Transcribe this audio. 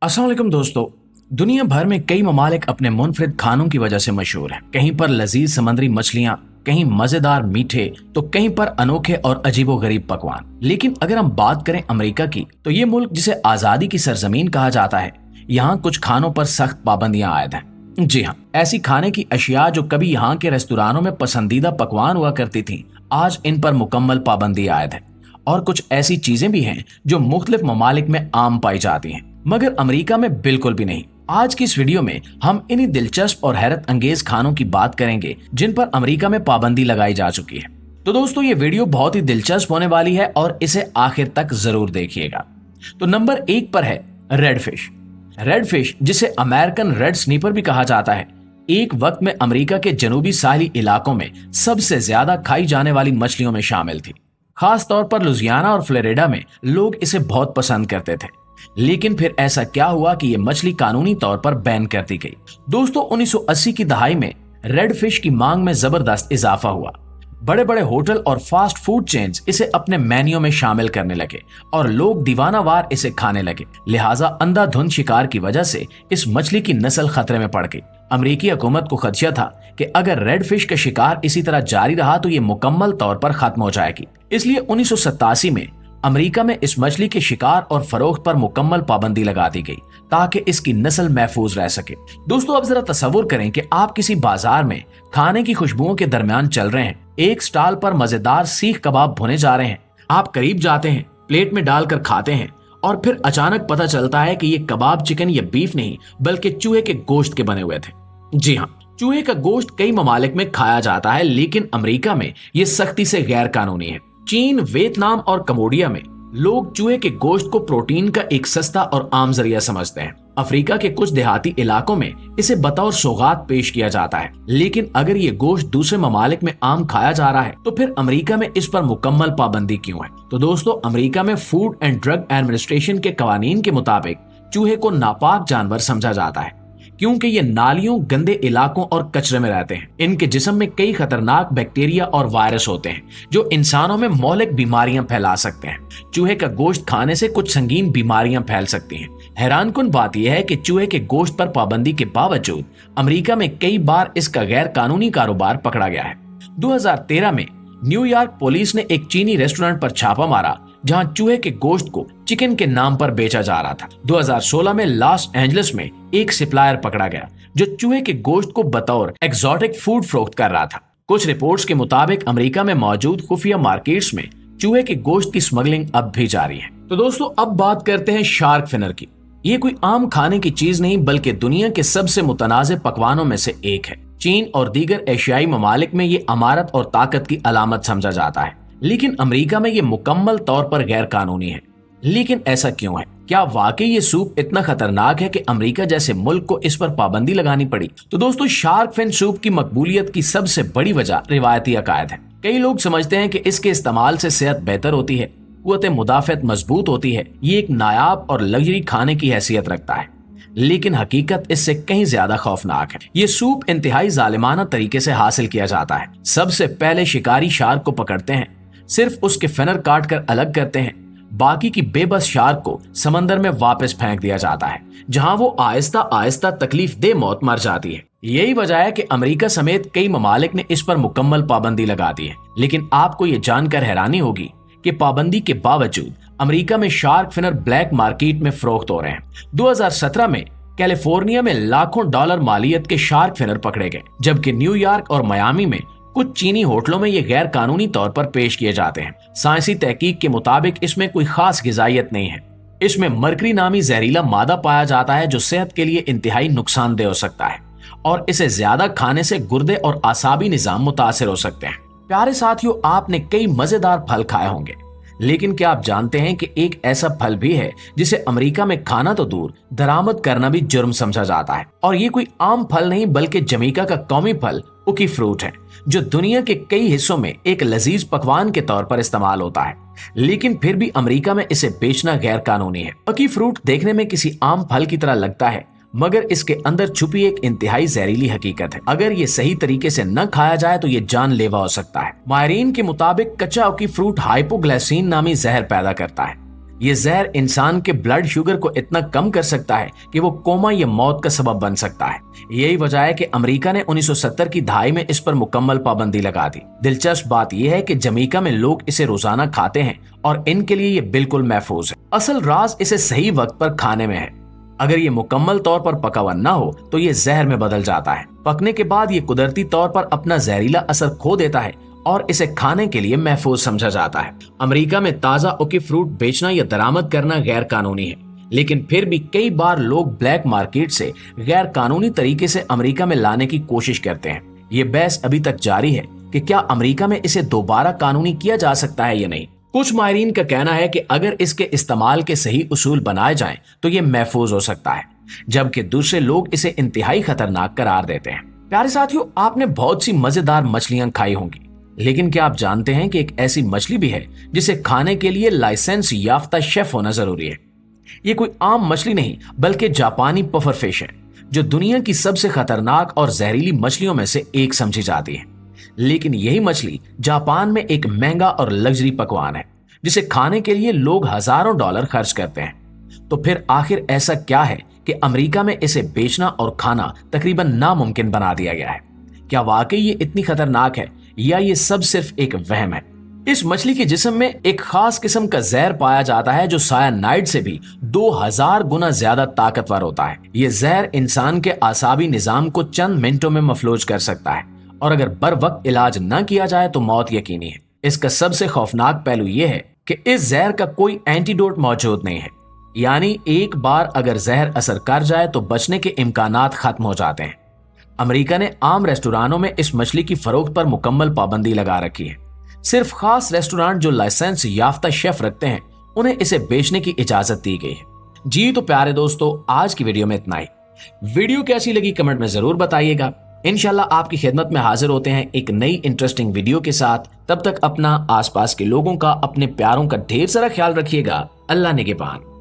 अस्सलाम वालेकुम दोस्तों। दुनिया भर में कई ममालिक अपने मुनफरिद खानों की वजह से मशहूर हैं। कहीं पर लजीज समुद्री मछलियां, कहीं मजेदार मीठे, तो कहीं पर अनोखे और अजीबोगरीब पकवान। लेकिन अगर हम बात करें अमेरिका की, तो ये मुल्क जिसे आजादी की सरजमीन कहा जाता है, यहाँ कुछ खानों पर सख्त पाबंदियां आयद हैं। जी हाँ, ऐसी खाने की अशिया जो कभी यहाँ के रेस्तुरानों में पसंदीदा पकवान हुआ करती थी, आज इन पर मुकम्मल पाबंदी आयद है। और कुछ ऐसी चीजें भी हैं जो मुख्तलिफ ममालिक में आम पाई जाती हैं, मगर अमेरिका में बिल्कुल भी नहीं। आज की इस वीडियो में हम इन्हीं दिलचस्प और हैरत अंगेज खानों की बात करेंगे जिन पर अमेरिका में पाबंदी लगाई जा चुकी है। तो दोस्तों, ये वीडियो बहुत ही दिलचस्प होने वाली है और इसे आखिर तक जरूर देखिएगा। तो नंबर 1 पर है रेड फिश। रेड फिश, जिसे अमेरिकन रेड स्नीपर भी कहा जाता है, एक वक्त में अमेरिका के जनूबी साहली इलाकों में सबसे ज्यादा खाई जाने वाली मछलियों में शामिल थी। खास तौर पर लुजियाना और फ्लोरिडा में लोग इसे बहुत पसंद करते थे। लेकिन फिर ऐसा क्या हुआ कि ये मछली कानूनी तौर पर बैन कर दी गई। दोस्तों, 1980 की दहाई में रेड फिश की मांग में जबरदस्त इजाफा हुआ। बड़े बड़े होटल और फास्ट फूड चेन्स इसे अपने मेन्यू में शामिल करने लगे और लोग दीवानावार इसे खाने लगे। लिहाजा अंधाधुंध शिकार की वजह से इस मछली की नस्ल खतरे में पड़ गई। अमेरिकी हुकूमत को खदशा था कि अगर रेड फिश का शिकार इसी तरह जारी रहा तो ये मुकम्मल तौर पर खत्म हो जाएगी। इसलिए 1987 में अमेरिका में इस मछली के शिकार और फरोख्त पर मुकम्मल पाबंदी लगा दी गई ताकि इसकी नस्ल महफूज रह सके। दोस्तों, अब जरा तसव्वुर करें कि आप किसी बाजार में खाने की खुशबुओं के दरमियान चल रहे हैं। एक स्टॉल पर मजेदार सीख कबाब भुने जा रहे हैं। आप करीब जाते हैं, प्लेट में डालकर खाते हैं और फिर अचानक पता चलता है कि ये कबाब चिकन या बीफ नहीं बल्कि चूहे के गोश्त के बने हुए थे। जी हाँ, चूहे का गोश्त कई ममालिक में खाया जाता है, लेकिन अमेरिका में ये सख्ती से गैर कानूनी है। चीन, वियतनाम और कम्बोडिया में लोग चूहे के गोश्त को प्रोटीन का एक सस्ता और आम जरिया समझते हैं। अफ्रीका के कुछ देहाती इलाकों में इसे बतौर सौगात पेश किया जाता है। लेकिन अगर ये गोश्त दूसरे ममालिक में आम खाया जा रहा है तो फिर अमेरिका में इस पर मुकम्मल पाबंदी क्यों है? तो दोस्तों, अमेरिका में फूड एंड ड्रग एडमिनिस्ट्रेशन के कवानीन के मुताबिक चूहे को नापाक जानवर समझा जाता है क्योंकि ये नालियों, गंदे इलाकों और कचरे में रहते हैं। इनके जिस्म में कई खतरनाक बैक्टीरिया और वायरस होते हैं जो इंसानों में मौलिक बीमारियां फैला सकते हैं। चूहे का गोश्त खाने से कुछ संगीन बीमारियां फैल सकती हैं। हैरानकुन बात यह है कि चूहे के गोश्त पर पाबंदी के बावजूद अमेरिका में कई बार इसका गैर कानूनी कारोबार पकड़ा गया है। 2013 में न्यूयॉर्क पुलिस ने एक चीनी रेस्टोरेंट पर छापा मारा जहां चूहे के गोश्त को चिकन के नाम पर बेचा जा रहा था। 2016 में लॉस एंजलिस में एक सप्लायर पकड़ा गया जो चूहे के गोश्त को बतौर एक्सोटिक फूड फरोख्त कर रहा था। कुछ रिपोर्ट्स के मुताबिक अमेरिका में मौजूद खुफिया मार्केट्स में चूहे के गोश्त की स्मगलिंग अब भी जारी है। तो दोस्तों, अब बात करते हैं शार्क फिनर की। ये कोई आम खाने की चीज नहीं बल्कि दुनिया के सबसे मुतनाज़ पकवानों में से एक है। चीन और दीगर एशियाई ममालिक में ये अमारत और ताकत की अलामत समझा जाता है, लेकिन अमेरिका में ये मुकम्मल तौर पर गैर कानूनी है। लेकिन ऐसा क्यों है? क्या वाकई ये सूप इतना खतरनाक है कि अमेरिका जैसे मुल्क को इस पर पाबंदी लगानी पड़ी? तो दोस्तों, शार्क फिन सूप की मकबूलियत की सबसे बड़ी वजह रिवायती अकायद है। कई लोग समझते हैं कि इसके इस्तेमाल से सेहत बेहतर होती है, कुव्वत मुदाफियत मजबूत होती है, ये एक नायाब और लग्जरी खाने की हैसियत रखता है। लेकिन हकीकत इससे कहीं ज्यादा खौफनाक है। ये सूप इंतहाई जालिमाना तरीके से हासिल किया जाता है। सबसे पहले शिकारी शार्क को पकड़ते हैं, सिर्फ उसके फेनर काट कर अलग करते हैं। बाकी की बेबस शार्क को समंदर में वापस फेंक दिया जाता है जहां वो आहिस्ता आहिस्ता तकलीफ दे मौत मर जाती है। यही वजह है कि अमेरिका समेत कई ममालिक ने इस पर मुकम्मल पाबंदी लगा दी है। लेकिन आपको ये जानकर हैरानी होगी कि पाबंदी के बावजूद अमेरिका में शार्क फिनर ब्लैक मार्केट में फरोख्त हो रहे हैं। 2017 में कैलिफोर्निया में लाखों डॉलर मालियत के शार्क फिनर पकड़े गए, जबकि न्यूयॉर्क और मियामी में कुछ चीनी होटलों में ये गैर कानूनी तौर पर पेश किए जाते हैं। साइंसी तहकीक के मुताबिक इसमें कोई खास गिजायत नहीं है। इसमें मरकरी नामी जहरीला मादा पाया जाता है जो सेहत के लिए इंतहाई नुकसानदेह हो सकता है और इसे ज्यादा खाने से गुर्दे और आसाबी निजाम मुतासिर हो सकते हैं। प्यारे साथियों, आपने कई मजेदार फल खाए होंगे, लेकिन क्या आप जानते हैं कि एक ऐसा फल भी है जिसे अमेरिका में खाना तो दूर, दरामद करना भी जुर्म समझा जाता है। और ये कोई आम फल नहीं बल्कि जमैका का कौमी फल उकी फ्रूट है, जो दुनिया के कई हिस्सों में एक लजीज पकवान के तौर पर इस्तेमाल होता है। लेकिन फिर भी अमेरिका में इसे बेचना गैर कानूनी है। उकी फ्रूट देखने में किसी आम फल की तरह लगता है, मगर इसके अंदर छुपी एक इंतहाई जहरीली हकीकत है। अगर ये सही तरीके से न खाया जाए तो ये जानलेवा हो सकता है। माहिरीन के मुताबिक कच्चा उकी फ्रूट हाइपोग्लाइसीन नामी जहर पैदा करता है, ये जहर इंसान के ब्लड शुगर को इतना कम कर सकता है कि वो कोमा या मौत का सबब बन सकता है। यही वजह है कि अमेरिका ने 1970 की दहाई में इस पर मुकम्मल पाबंदी लगा दी। दिलचस्प बात यह है कि जमैका में लोग इसे रोजाना खाते हैं और इनके लिए ये बिल्कुल महफूज है। असल राज इसे सही वक्त पर खाने में है। अगर ये मुकम्मल तौर पर पका हुआ न हो तो ये जहर में बदल जाता है। पकने के बाद ये कुदरती तौर पर अपना जहरीला असर खो देता है और इसे खाने के लिए महफूज समझा जाता है। अमेरिका में ताजा उके फ्रूट बेचना या दरामद करना गैर कानूनी है, लेकिन फिर भी कई बार लोग ब्लैक मार्केट से गैर कानूनी तरीके से अमेरिका में लाने की कोशिश करते हैं। ये बहस अभी तक जारी है कि क्या अमेरिका में इसे दोबारा कानूनी किया जा सकता है या नहीं। कुछ माहिरीन का कहना है कि अगर इसके इस्तेमाल के सही उसूल बनाए जाएं तो ये महफूज हो सकता है, जबकि दूसरे लोग इसे इंतहाई खतरनाक करार देते हैं। प्यारे साथियों, आपने बहुत सी मजेदार मछलियां खाई होंगी, लेकिन क्या आप जानते हैं कि एक ऐसी मछली भी है जिसे खाने के लिए लाइसेंस याफ्ता शेफ होना जरूरी है। ये कोई आम मछली नहीं बल्कि जापानी पफर फिश है, जो दुनिया की सबसे खतरनाक और जहरीली मछलियों में से एक समझी जाती है। लेकिन यही मछली जापान में एक महंगा और लग्जरी पकवान है, जिसे खाने के लिए लोग हजारों डॉलर खर्च करते हैं। तो फिर आखिर ऐसा क्या है कि अमेरिका में इसे बेचना और खाना तकरीबन नामुमकिन बना दिया गया है? क्या वाकई ये इतनी खतरनाक है या ये सब सिर्फ एक वहम है? इस मछली के जिस्म में एक खास किस्म का जहर पाया जाता है जो सायानाइड से भी 2000 गुना ज्यादा ताकतवर होता है। ये जहर इंसान के आसाबी निजाम को चंद मिनटों में मफलूज कर सकता है और अगर बर वक्त इलाज न किया जाए तो मौत यकीनी है। इसका सबसे खौफनाक पहलू यह है कि इस जहर का कोई एंटीडोट मौजूद नहीं है, यानी एक बार अगर जहर असर कर जाए तो बचने के इम्कानात खत्म हो जाते हैं। अमेरिका ने आम रेस्टोरेंटों में इस मछली की फरोख्त पर मुकम्मल पाबंदी लगा रखी है। सिर्फ खास रेस्टोरेंट जो लाइसेंस याफ्ता शेफ रखते हैं उन्हें इसे बेचने की इजाजत दी गई है। जी तो प्यारे दोस्तों, आज की वीडियो में इतना ही। वीडियो कैसी लगी कमेंट में जरूर बताइएगा। इंशाल्लाह आपकी खिदमत में हाजिर होते हैं एक नई इंटरेस्टिंग वीडियो के साथ। तब तक अपना, आसपास के लोगों का, अपने प्यारों का ढेर सारा ख्याल रखिएगा। अल्लाह निगहबान।